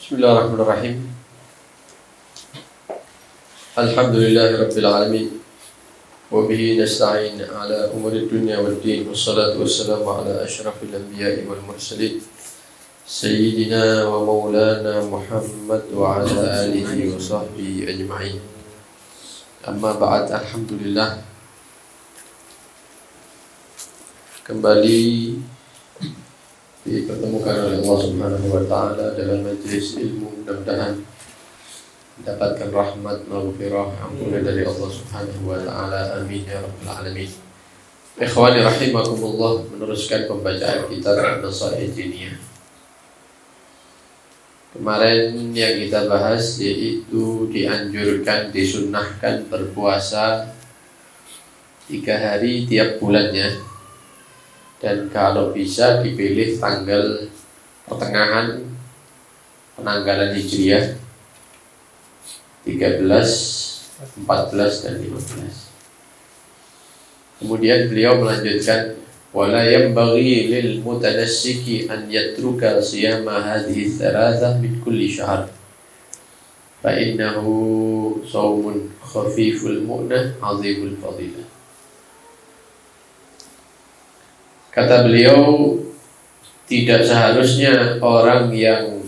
Bismillahirrahmanirrahim. Alhamdulillahirabbil alamin. Wa bihi nasta'in ala umuri dunya waddin. Wassalatu wassalamu ala asyrafil anbiya'i wal mursalin. Sayyidina wa maulana Muhammad wa ala alihi wa sahbihi ajma'in. Amma ba'd, alhamdulillah. Kembali dipertemukan oleh Allah Subhanahu wa taala dalam majelis ilmu, mudah-mudahan mendapatkan rahmat maghfirah ampunan dari Allah Subhanahu wa taala. Amin ya rabbal alamin. Ikhwani rahimakumullah, meneruskan pembacaan kitab An-Nasaih Diniyah. Kemarin yang kita bahas yaitu dianjurkan, disunnahkan berpuasa 3 hari tiap bulannya. Dan kalau bisa dipilih tanggal pertengahan penanggalan Hijriah 13, 14 dan 15. Kemudian beliau melanjutkan, wala yanbaghi lil mutanassiki an yatruka siyama hadhihi thalathah min kulli syahr fa innahu shaumun khafiful mu'nah 'azimul fadilah. Kata beliau, tidak seharusnya orang yang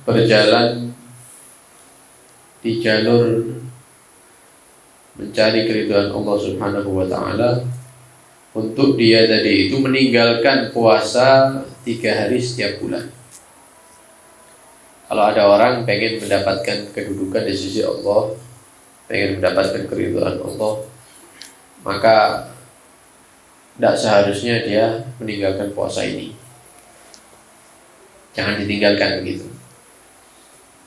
berjalan di jalur mencari keridhaan Allah Subhanahu wa taala untuk dia tadi itu meninggalkan puasa 3 hari setiap bulan. Kalau ada orang pengen mendapatkan kedudukan di sisi Allah, pengen mendapatkan keridhaan Allah, maka tidak seharusnya dia meninggalkan puasa ini. Jangan ditinggalkan begitu.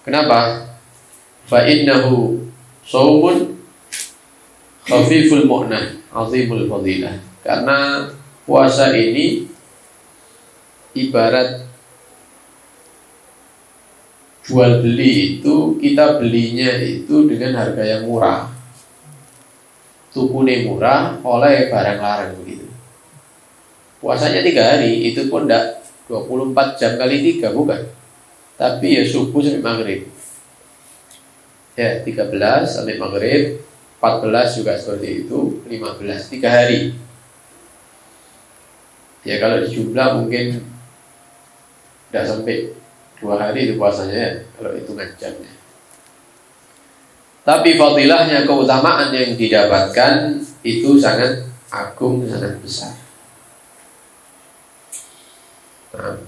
Kenapa? Fa innahu shaumun khafiful mu'nah 'azimul fadilah. Karena puasa ini ibarat jual beli itu, kita belinya itu dengan harga yang murah. Tukune murah, oleh barang larang begitu. Puasanya 3 hari, itu pun tidak 24 jam kali 3, bukan. Tapi ya subuh sampai maghrib. Ya 13 sampai maghrib, 14 juga seperti itu, 15, 3 hari. Ya kalau dijumlah mungkin tidak sampai 2 hari itu puasanya ya, kalau hitungan jamnya. Tapi fadilahnya, keutamaan yang didapatkan itu sangat agung, sangat besar. Nah,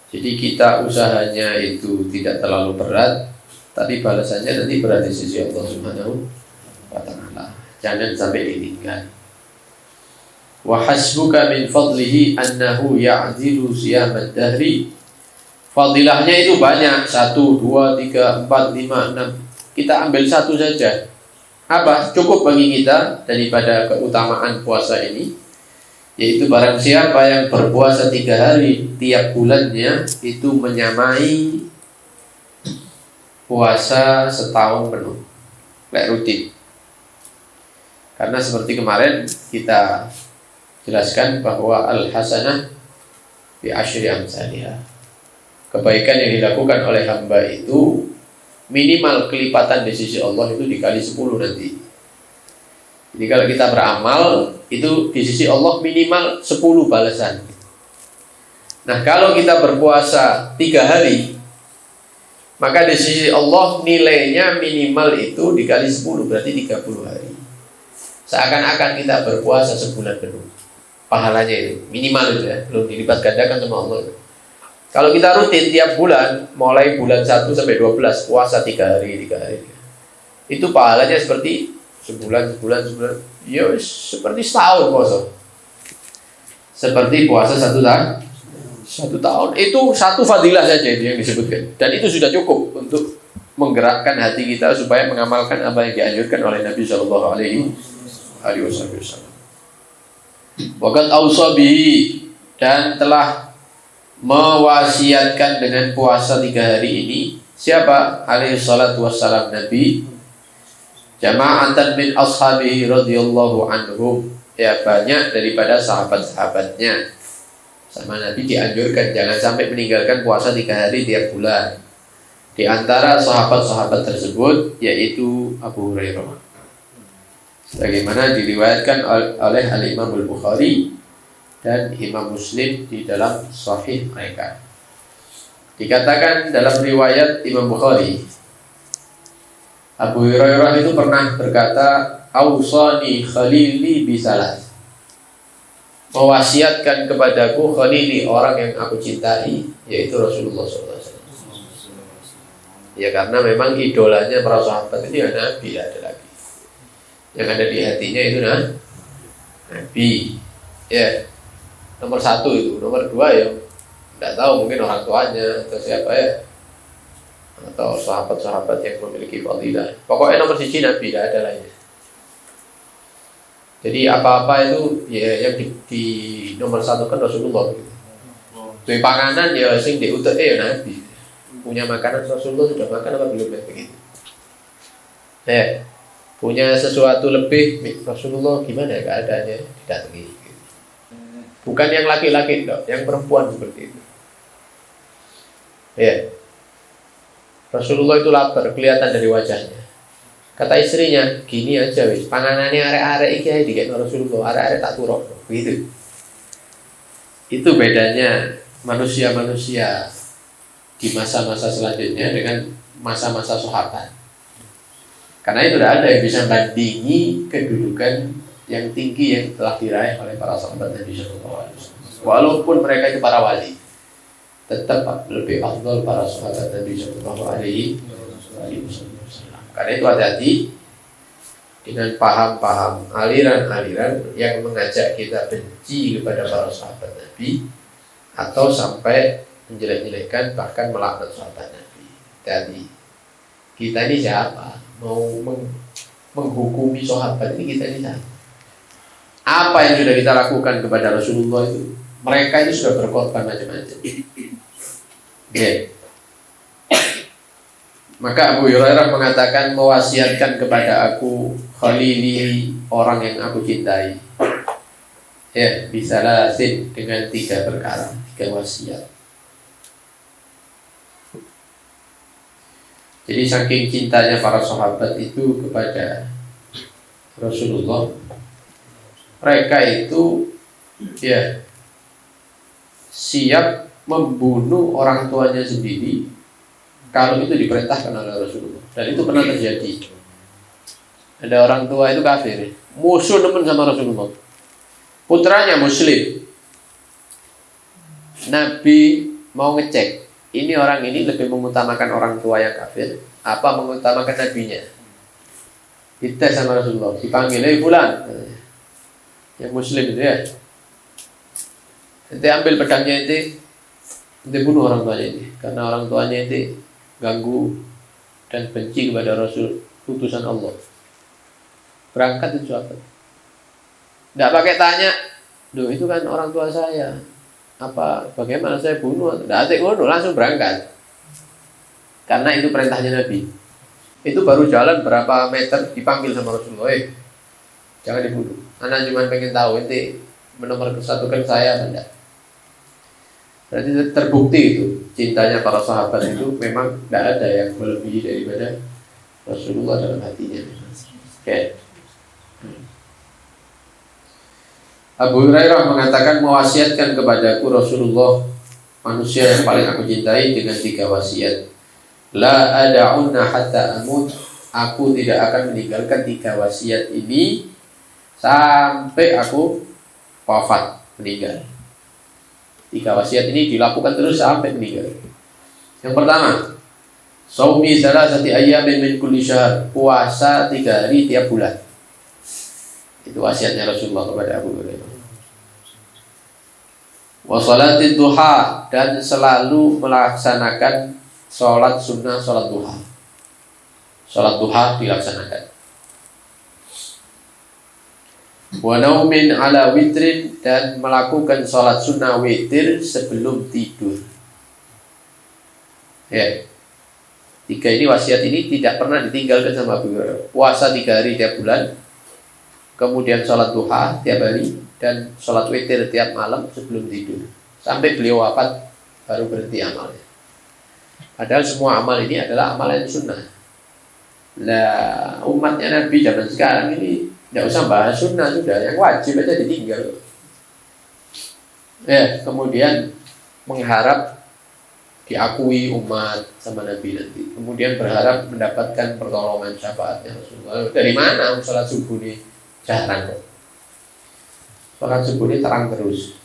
jadi kita usahanya itu tidak terlalu berat, tapi balasannya nanti berat di sisi Allah Subhanahu wa taala. Jangan sampai ditinggal. Wa hasbuka min fadlihi annahu ya'dilu siyamad dahri. Fadilahnya itu banyak, 1, 2, 3, 4, 5, 6. Kita ambil 1 saja. Apa? Cukup bagi kita daripada keutamaan puasa ini, yaitu barang siapa yang berpuasa 3 hari tiap bulannya, itu menyamai puasa setahun penuh, kayak rutin. Karena seperti kemarin kita jelaskan bahwa al-hasanah bi asyri amsalihha. Kebaikan yang dilakukan oleh hamba itu minimal kelipatan di sisi Allah itu dikali 10 nanti. Jadi kalau kita beramal itu di sisi Allah minimal 10 balasan. Nah kalau kita berpuasa 3 hari, maka di sisi Allah nilainya minimal itu dikali 10, berarti 30 hari. Seakan-akan kita berpuasa sebulan penuh. Pahalanya itu minimal itu ya, belum dilipat gandakan sama Allah itu. Kalau kita rutin tiap bulan, mulai bulan 1 sampai 12, puasa 3 hari, 3 hari. Itu pahalanya seperti sebulan. Ya, seperti setahun puasa. Seperti puasa 1 tahun. Itu 1 fadilah saja itu yang disebutkan. Dan itu sudah cukup untuk menggerakkan hati kita supaya mengamalkan apa yang dianjurkan oleh Nabi sallallahu alaihi wasallam. Waqad awsa bihi, dan telah mewasiatkan dengan puasa 3 hari ini siapa? Alaihi salatu wassalam, Nabi. Jama'atan min ashabihi radhiyallahu anhum, ya banyak daripada sahabat-sahabatnya. Sama Nabi dianjurkan jangan sampai meninggalkan puasa 3 hari tiap bulan. Di antara sahabat-sahabat tersebut yaitu Abu Hurairah, sebagaimana diriwayatkan oleh Al-Imam Al-Bukhari dan Imam Muslim di dalam Sahih mereka. Dikatakan dalam riwayat Imam Bukhari, Abu Hurairah itu pernah berkata, "Ausani khalili bisalas." Mewasiatkan kepadaku khalili, orang yang aku cintai, yaitu Rasulullah SAW. Ya karena memang idolanya para sahabat ini ya Nabi, ada lagi. Yang ada di hatinya itu Nabi. Ya, nomor 1 itu, nomor 2 ya tidak tahu, mungkin orang tuanya atau siapa ya, atau sahabat-sahabat yang memiliki fadilah. Pokoknya nomor 1 Nabi, tidak ada lainnya. Jadi apa-apa itu ya yang di nomor 1 kan Rasulullah gitu. Dari panganan ya sing diutek ya Nabi. Punya makanan Rasulullah sudah makan apa belum begitu. Punya sesuatu lebih Rasulullah gimana keadaannya, didatangi gitu. Bukan yang laki-laki dok, yang perempuan seperti itu. Rasulullah itu lapar, kelihatan dari wajahnya. Kata istrinya, gini aja wis, panganannya arek-arek iki ae dikekno Rasulullah, arek-arek tak turok, begitu. Itu bedanya manusia-manusia di masa-masa selanjutnya dengan masa-masa sahabat. Karena itu tidak ada yang bisa bandingi kedudukan yang tinggi yang telah diraih oleh para sahabat Nabi SAW. Walaupun mereka itu para wali, tetap lebih afdal para sahabat Nabi SAW. Karena itu hati-hati dengan paham-paham aliran-aliran yang mengajak kita benci kepada para sahabat Nabi atau sampai menjelek-jelekkan bahkan melaknat sahabat Nabi. Jadi kita ini siapa? Mau menghukumi sahabat ini, kita ini siapa? Apa yang sudah kita lakukan kepada Rasulullah itu? Mereka itu sudah berkorban macam-macam. Maka Abu Hurairah mengatakan, mewasiatkan kepada aku khalili, orang yang aku cintai. Bisalah dengan 3 perkara, 3 wasiat. Jadi saking cintanya para sahabat itu kepada Rasulullah, mereka itu siap membunuh orang tuanya sendiri kalau itu diperintahkan oleh Rasulullah. Dan itu pernah terjadi. Ada orang tua itu kafir, musuh teman sama Rasulullah. Putranya Muslim. Nabi mau ngecek, ini orang ini lebih mengutamakan orang tua yang kafir apa mengutamakan nabinya. Kita sama Rasulullah dipanggil, fulan, yang Muslim itu ya, ente ambil pedangnya, ente bunuh orang tuanya ini, karena orang tuanya itu ganggu dan benci kepada Rasul utusan Allah. Berangkat itu sahabat, tidak pakai tanya, duh itu kan orang tua saya, apa bagaimana saya bunuh? Tidak ada bunuh, langsung berangkat. Karena itu perintahnya Nabi. Itu baru jalan berapa meter dipanggil sama Rasulullah, jangan dibunuh. Anak cuma pengen tahu ente menomorsatukan saya apa enggak. Berarti terbukti itu cintanya para sahabat itu memang tidak ada yang melebihi daripada Rasulullah dalam hatinya. Abu Hurairah mengatakan, mewasiatkan kepadaku Rasulullah, manusia yang paling aku cintai, dengan 3 wasiat. La ada'unna hatta amut, aku tidak akan meninggalkan 3 wasiat ini sampai aku wafat, meninggal. 3 wasiat ini dilakukan terus sampai meninggal. Yang pertama, shaumi salasati ayyamin min kulli syahr, puasa 3 hari tiap bulan. Itu wasiatnya Rasulullah kepada Abu Hurairah. Wa salatid duha, dan selalu melaksanakan sholat sunnah, sholat duha. Sholat duha dilaksanakan. Wa naumin ala witrin, dan melakukan sholat sunnah witir sebelum tidur. 3 ini wasiat ini tidak pernah ditinggalkan sama Abu Hurairah. Puasa 3 hari tiap bulan, kemudian sholat duha tiap hari, dan sholat witir tiap malam sebelum tidur. sampai beliau wafat baru berhenti amalnya. Padahal semua amal ini adalah amalan sunnah. Lah umatnya Nabi zaman sekarang ini tidak usah bahas sunnah, sudah yang wajib aja ditinggal. Kemudian mengharap diakui umat sama Nabi nanti. Kemudian berharap mendapatkan pertolongan syafaatnya Rasulullah. Dari mana sholat subuh ini jarang kok. Sholat subuh ini terang terus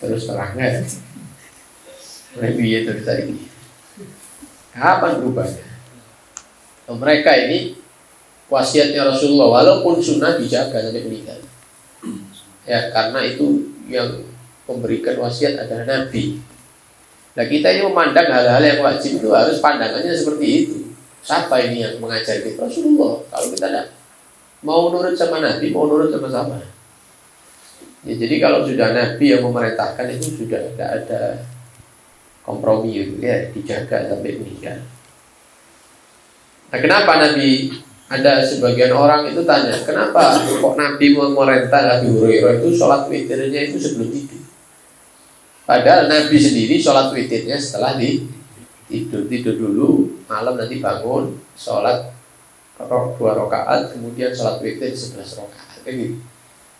terangnya. Nabi itu tadi. Kapan berubahnya? Mereka ini wasiatnya Rasulullah walaupun sunnah dijaga sampai meninggal. Ya, karena itu yang memberikan wasiat adalah Nabi. Nah kita ini memandang hal-hal yang wajib itu harus pandangannya seperti itu. Siapa ini yang mengajar kita? Rasulullah. Kalau kita tidak mau nurut sama Nabi, mau nurut sama siapa? Ya, jadi kalau sudah Nabi yang memerintahkan itu sudah tidak ada kompromi itu ya, dijaga sampai meninggal. Nah kenapa Nabi, ada sebagian orang itu tanya, kenapa kok Nabi memerintah Abu Hurairah itu sholat witirnya itu sebelum tidur? Padahal Nabi sendiri sholat witirnya setelah tidur dulu, malam nanti bangun, sholat 2 rakaat, kemudian sholat witir 11 rakaat. Gitu.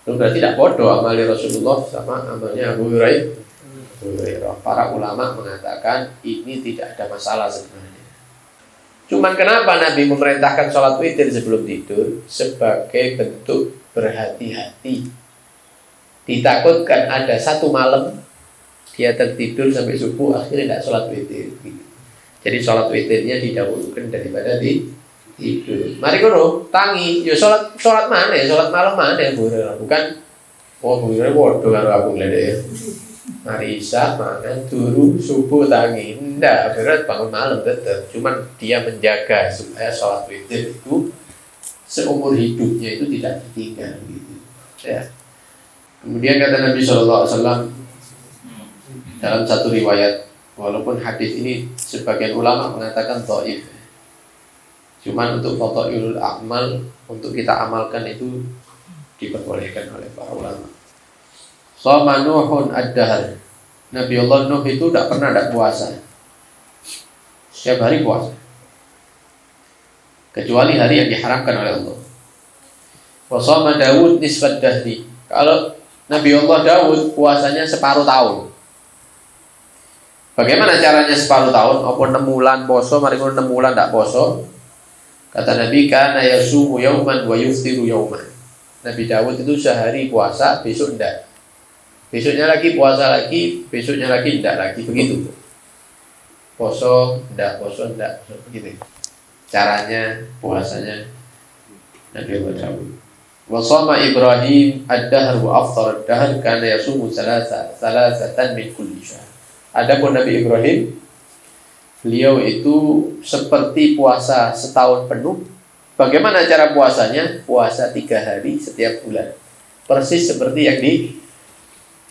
Itu berarti tidak bodoh amalnya Rasulullah sama amalnya Abu Hurairah. Para ulama mengatakan ini tidak ada masalah sebenarnya. Cuman kenapa Nabi memerintahkan sholat witir sebelum tidur? Sebagai bentuk berhati-hati. Ditakutkan ada satu malam dia tertidur sampai subuh akhirnya tidak sholat witir. Jadi sholat witirnya didahulukan daripada tidur. Mari kono tangi, yo sholat mana? Sholat malam mana? Bukan. Oh, bukan bodoh karo aku ngledek. Mari isya mangan turu subuh tangi. Ndak, berat bangun malam tetap. Cuman dia menjaga supaya sholat witir itu seumur hidupnya itu tidak ditinggal gitu. Ya. Kemudian kata Nabi SAW dalam satu riwayat, walaupun hadis ini sebagian ulama mengatakan dhaif, cuman untuk fadhailul amal, untuk kita amalkan itu diperbolehkan oleh para ulama. Shoma Nuhun ad-dahr. Nabi Allah Nuh itu tidak pernah puasa. Setiap hari puasa. Kecuali hari yang diharamkan oleh Allah. Wa shoma Daud nisfad dahri. Kalau Nabi Allah Daud puasanya separuh tahun. Bagaimana caranya separuh tahun? Apa 6 bulan poso, mari 6 bulan tidak poso. Kata Nabi, kana yasumu yauman wa yuftiru yauman. Nabi Daud itu sehari puasa, besok tidak. Besoknya lagi puasa lagi, besoknya lagi tidak lagi, begitu. Poso tidak, begitu. Caranya puasanya Nabi Daud. Wa shama Ibrahim ad-dahr wa afthar ad-dahr kana yasumu salasatan min kulli syahr. Adapun Nabi Ibrahim, beliau itu seperti puasa setahun penuh. Bagaimana cara puasanya? Puasa 3 hari setiap bulan. Persis seperti yang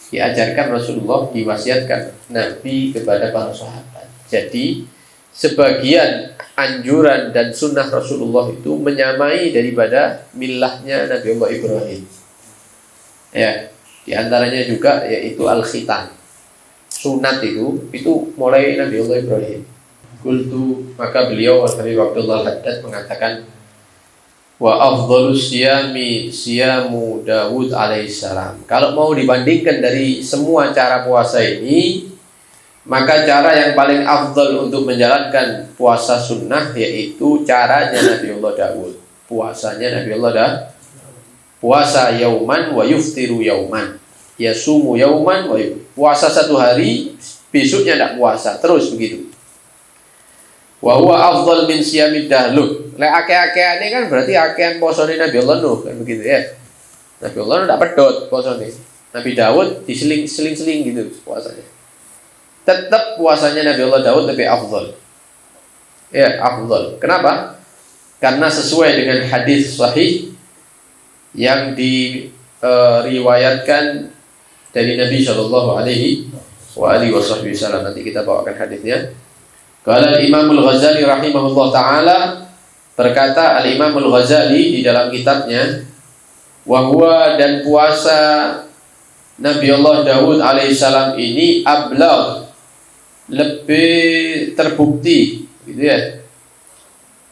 diajarkan Rasulullah, diwasiatkan Nabi kepada para sahabat. Jadi sebagian anjuran dan sunnah Rasulullah itu menyamai daripada millahnya Nabi Allah Ibrahim. Ya, di antaranya juga yaitu al-khitan. Sunat itu mulai Nabi Allah Ibrahim. Qultu, maka beliau Habib Abdullah Haddad mengatakan, wa afdhalus siyami siyamu Daud alaihissalam. Kalau mau dibandingkan dari semua cara puasa ini, maka cara yang paling afdal untuk menjalankan puasa sunnah yaitu caranya Nabi Allah Daud. Puasanya Nabi Allah puasa yauman wa yuftiru yauman. Yasumu yauman wa puasa 1 hari, besoknya tidak puasa, terus begitu. Wa huwa afdal min siyamid dahluh. Lek akeh-akehane kan berarti akehan posone Nabi Allah Nuh kan begitu ya. Nabi Allah Nuh tidak pedot posone. Nabi Daud diseling-seling gitu puasanya. Tetap puasanya Nabi Allah Daud lebih afdal. Ya, afdal. Kenapa? Karena sesuai dengan hadis sahih yang diriwayatkan dari Nabi Shallallahu Alaihi Wasallam. Nanti kita bawakan hadisnya. Qala Imam Al-Ghazali rahimahullah taala, berkata Al-Imam Al-Ghazali di dalam kitabnya, wa huwa, dan puasa Nabi Allah Daud alaihissalam ini ablagh, lebih terbukti gitu ya,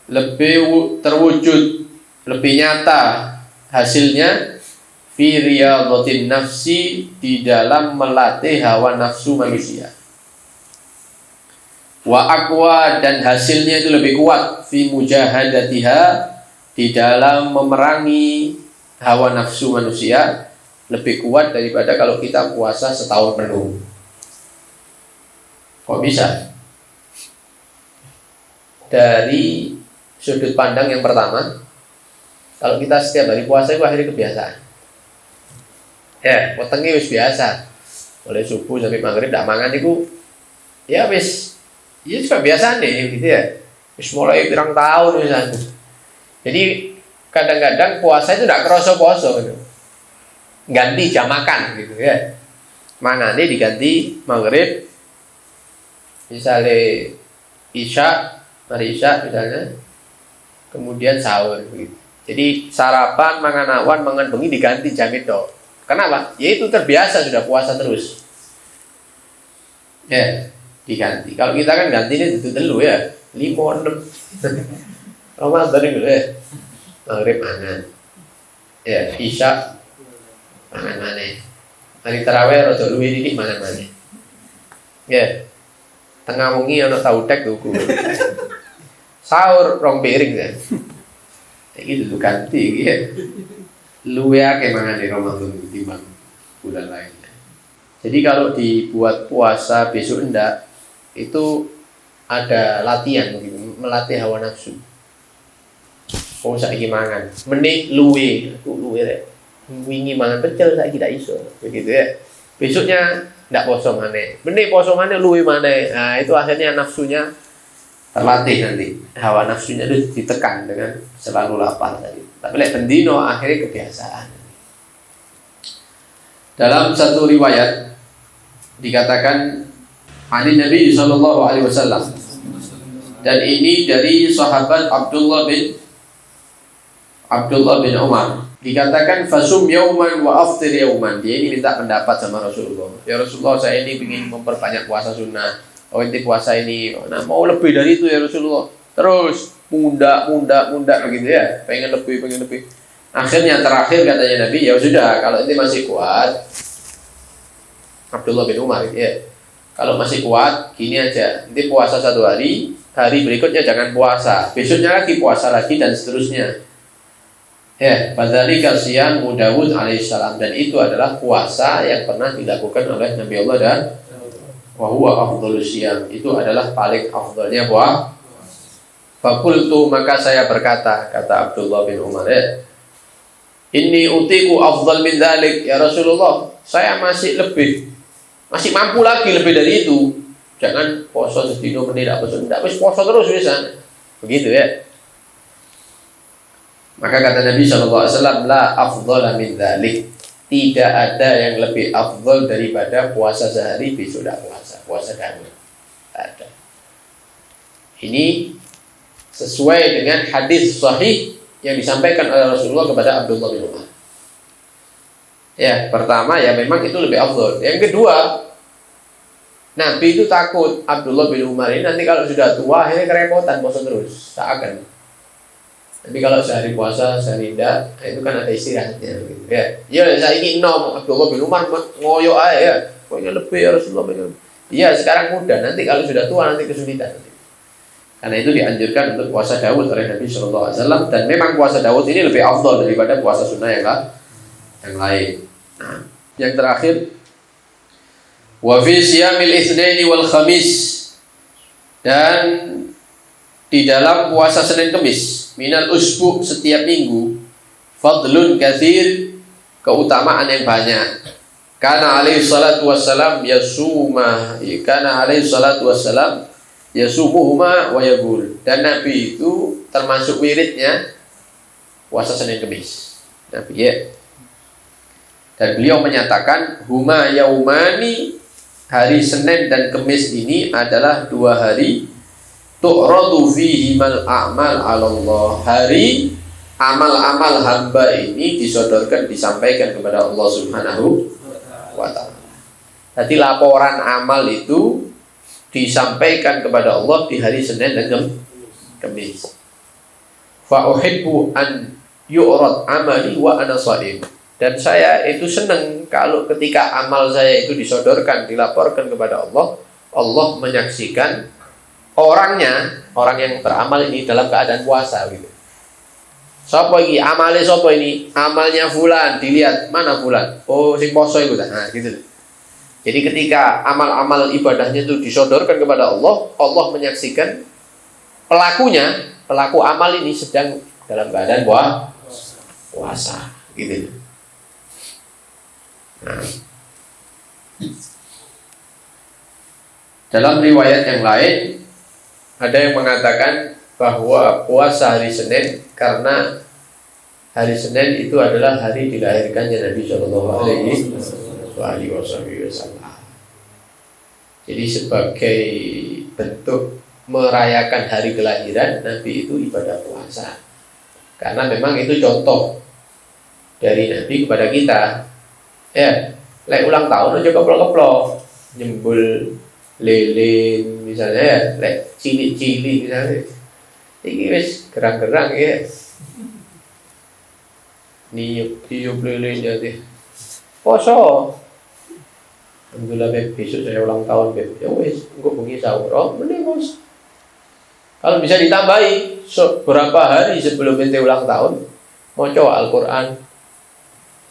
lebih terwujud, lebih nyata hasilnya fi riyadhatin nafsi, di dalam melatih hawa nafsu manusia. Wa aqwa, dan hasilnya itu lebih kuat fi mujahadatiha, di dalam memerangi hawa nafsu manusia, lebih kuat daripada kalau kita puasa setahun penuh. Kok bisa? Dari sudut pandang yang pertama, kalau kita setiap hari puasa itu akhirnya kebiasaan. Ya, wetenge wis biasa. Mulai subuh sampai maghrib ndak mangan itu ya wis, ya sudah biasa nih gitu ya. Wis mulai pirang tahun misalnya. Jadi kadang-kadang puasa itu ndak kerasa poso gitu. Ganti jam makan gitu ya. Mangane diganti maghrib, misalnya isya, hari isya misalnya, kemudian sahur gitu. Jadi sarapan, mangan awan, mangan bengi diganti jam itu. Kenapa? Ya itu terbiasa sudah puasa terus. Ya, diganti. Kalau kita kan ganti ini dulu ya, 5, 6. Ramadan dulu ya. Maghrib mangan. Ya, isya mangan-mana. Hari tarawih rada luwih didik mangan-mana. Ya. Tengah wengi ana tahu tek tuku. Sahur 2 piring kan. Iki dulu ganti ya. Luwih akeh mangan di Ramadan ketimbang bulan lainnya. Jadi kalau dibuat puasa besok enggak, itu ada latihan gitu, melatih hawa nafsu. Oh saiki mangan, meneh luwih, aku luwih rek. Wingi mangan pecel saiki ndak iso. Begitu ya. Besoknya ndak poso maneh. Meneh poso maneh luwih maneh. Nah, itu akhirnya nafsunya terlatih nanti. Hawa nafsunya itu ditekan dengan selalu lapar tadi. Tapi lek bendino akhirnya kebiasaan. Dalam satu riwayat dikatakan hadis Nabi sallallahu alaihi wasallam, dan ini dari sahabat Abdullah bin Umar, dikatakan fasum yauman wa aftir yauman. Dia ini minta pendapat sama Rasulullah. Ya Rasulullah, saya ini ingin memperbanyak puasa sunnah. Oh inti puasa ini, nah mau lebih dari itu ya Rasulullah. Terus munda begitu ya, pengen lebih. Akhirnya terakhir katanya Nabi, ya sudah kalau ini masih kuat, Abdullah bin Umar ya, kalau masih kuat gini aja, nanti puasa 1 hari, hari berikutnya jangan puasa, besoknya lagi puasa lagi dan seterusnya. Ya, fadzalika siyam Daud alaihissalam, dan itu adalah puasa yang pernah dilakukan oleh Nabi Allah, dan wa huwa afdhalus siyam, itu adalah paling afdhalnya puasa. Fakultu, maka saya berkata, kata Abdullah bin Umar, inni utiku afdhal min dzalik ya Rasulullah, saya masih mampu lagi lebih dari itu. Jangan poso sedino meneh ndak poso, ndak wis poso terus wisan. Begitu ya. Maka kata Nabi sallallahu alaihi wasallam, la afdhala min dzalik. Tidak ada yang lebih afdhal daripada puasa sehari besok ndak puasa kamu. Ada. Ini sesuai dengan hadis sahih yang disampaikan oleh Rasulullah kepada Abdullah bin Umar. Ya, pertama ya memang itu lebih afdal. Yang kedua, Nabi itu takut Abdullah bin Umar ini nanti kalau sudah tua akhirnya kerepotan puasa terus, seakan. Tapi kalau sehari puasa, sehari tidak, itu kan ada istirahatnya gitu ya. Ya, saya ingin Abdullah bin Umar ngoyo aja ya. Pokoknya lebih ya Rasulullah bin. Iya, sekarang mudah, nanti kalau sudah tua nanti kesulitan. Karena itu dianjurkan untuk puasa Daud oleh Nabi Sallallahu Alaihi Wasallam, dan memang puasa Daud ini lebih afdal daripada puasa sunnah yang lain. Nah, yang terakhir, wa fi siyamil itsnaini wal khamis, dan di dalam puasa Senin Kamis, minal usbu, setiap minggu, fadlun katsir, keutamaan yang banyak. Kana alaihi salatu wassalam yasumuhuma wa yaqul, dan Nabi itu termasuk wiridnya puasa Senin Kamis. Nabi ya. Dan beliau menyatakan huma yaumani, hari Senin dan Kamis ini adalah 2 hari tu'radu fihi mal a'mal 'ala Allah. Hari amal-amal hamba ini disodorkan, disampaikan kepada Allah Subhanahu wa ta'ala. Jadi laporan amal itu disampaikan kepada Allah di hari Senin dan Kamis. Fa uhibbu an yu'rad amali wa ana shaim. Dan saya itu senang kalau ketika amal saya itu disodorkan, dilaporkan kepada Allah, Allah menyaksikan orangnya, orang yang beramal ini dalam keadaan puasa gitu. Sopo iki amale sopo ini? Amalnya fulan, dilihat mana fulan? Oh, sing poso iku. Nah, gitu. Jadi ketika amal-amal ibadahnya itu disodorkan kepada Allah, Allah menyaksikan pelaku amal ini sedang dalam keadaan puasa gitu. Nah. Dalam riwayat yang lain ada yang mengatakan bahwa puasa hari Senin karena hari Senin itu adalah hari dilahirkannya Nabi Shallallahu Alaihi Wasallam. Jadi sebagai bentuk merayakan hari kelahiran Nabi itu ibadah puasa. Karena memang itu contoh dari Nabi kepada kita. Ya, lek ulang tahun aja keplok-keplok, nyembul lilin misalnya ya, lek cilik-cilik misalnya. Iki wis gerang-gerang ya. Niup lilin jadi. Poso. Alhamdulillah beb, besok saya ulang tahun beb. Ya wis, engko bengi sahur. Oh, mending Bos. Kalau bisa ditambahi beberapa hari sebelum ente ulang tahun, maca Al-Qur'an.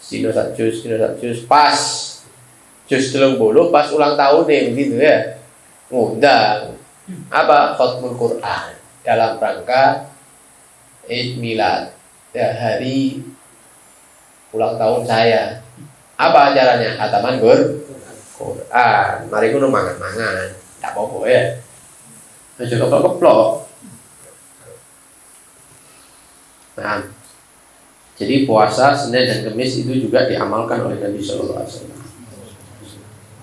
Dino sak juz pas juz 30 pas ulang tahun nih begitu ya. Ngundang apa khatmul Quran dalam rangka Eid Milad ya, hari ulang tahun saya. Apa acaranya? Khataman Quran. Mari kuno mangan-mangan. Tak apa-apa ya. Aja keplok-keplok. Nah, jadi puasa Senin dan Kamis itu juga diamalkan oleh Nabi Sallallahu Alaihi Wasallam.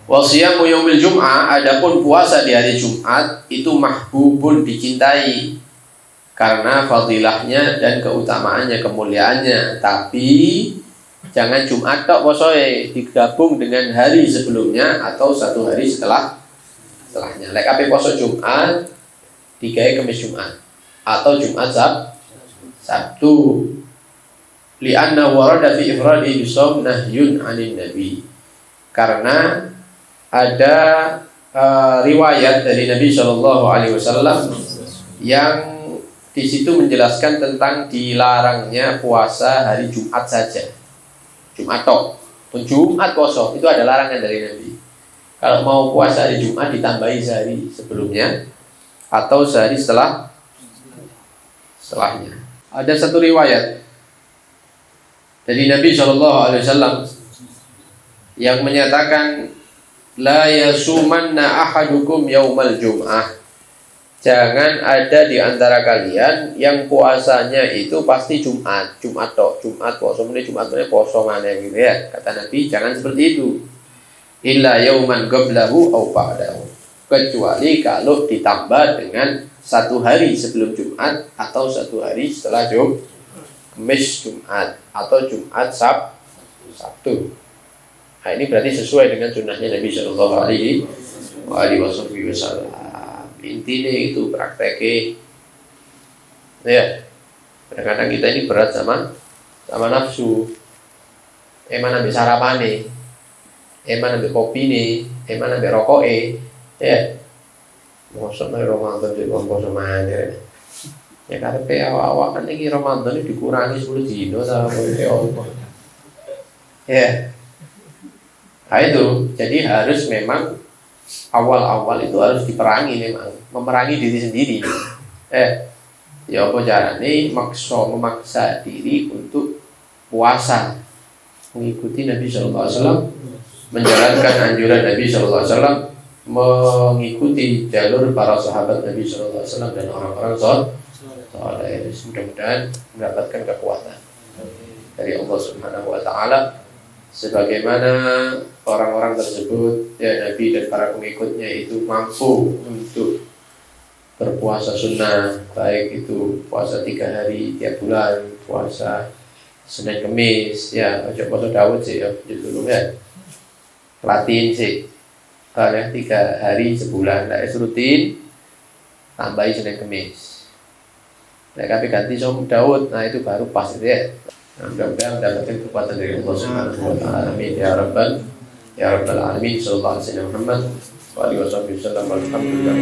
Wasiyamu yaumil Jum'ah, adapun puasa di hari Jumat itu mahbubun, dicintai karena fadilahnya dan keutamaannya, kemuliaannya. Tapi jangan Jumat tok posoe, digabung dengan hari sebelumnya atau satu hari setelahnya. Lek ape poso Jumat digawe Kamis Jumat atau Jumat Sabtu. Li'anna warada fi ifradi bisawm nahyun 'anil nabi. Karena ada riwayat dari Nabi Shallallahu Alaihi Wasallam yang di situ menjelaskan tentang dilarangnya puasa hari Jumat saja. Jumat tok. Pun Jumat poso itu ada larangan dari Nabi. Kalau mau puasa hari Jumat ditambahi sehari sebelumnya atau sehari setelahnya. Ada satu riwayat dari Nabi Shallallahu Alaihi Wasallam yang menyatakan la yasumanna ahadukum yaumal jum'ah. Jangan ada di antara kalian yang puasanya itu pasti Jumat tok. Jumat poso meneh, Jumat meneh poso maneh gitu ya. Kata Nabi jangan seperti itu. Illa yauman qablahu aw ba'dahu. Kecuali kalau ditambah dengan satu hari sebelum Jumat atau satu hari setelah Kamis Jumat atau Jumat Sabtu. Nah, ini berarti sesuai dengan sunnahnya Nabi Shallallahu Alaihi Wasallam. Intinya itu prakteknya. Ya, kadang-kadang kita ini berat sama nafsu. Eman ambil sarapan nih, eman ambil kopi nih, eman ambil rokok ya. Mosok nek Ramadan di poso maneh. Ya karepe awak-awak kan iki Ramadan iki dikurangi 10 dino ta apa. Ya. Nah itu, jadi harus memang awal-awal itu harus diperangi memang, memerangi diri sendiri. Ya apa carane memaksa diri untuk puasa, mengikuti Nabi Sallallahu Alaihi Wasallam, menjalankan anjuran Nabi Sallallahu Alaihi Wasallam, mengikuti jalur para sahabat Nabi Sallallahu Alaihi Wasallam dan orang-orang soleh. Mudah-mudahan mendapatkan kekuatan dari Allah Subhanahu Wa Taala, sebagaimana orang-orang tersebut ya Nabi dan para pengikutnya itu mampu untuk berpuasa sunnah, baik itu puasa 3 hari tiap bulan, puasa Senin Kamis ya, ojo puasa Daud sih ya dulu ya. latihan sih. Kalau 3 hari sebulan, nah rutin tambahi Senin Kemis. Nah tapi ganti som Daud, nah itu baru pas itu ya. Nah, mudah-mudahan mendapatkan kekuatan dari Allah Subhanahu wa taala. Amin ya rabbal alamin. Sallallahu alaihi wasallam. Wa alihi wasallam. Alhamdulillah.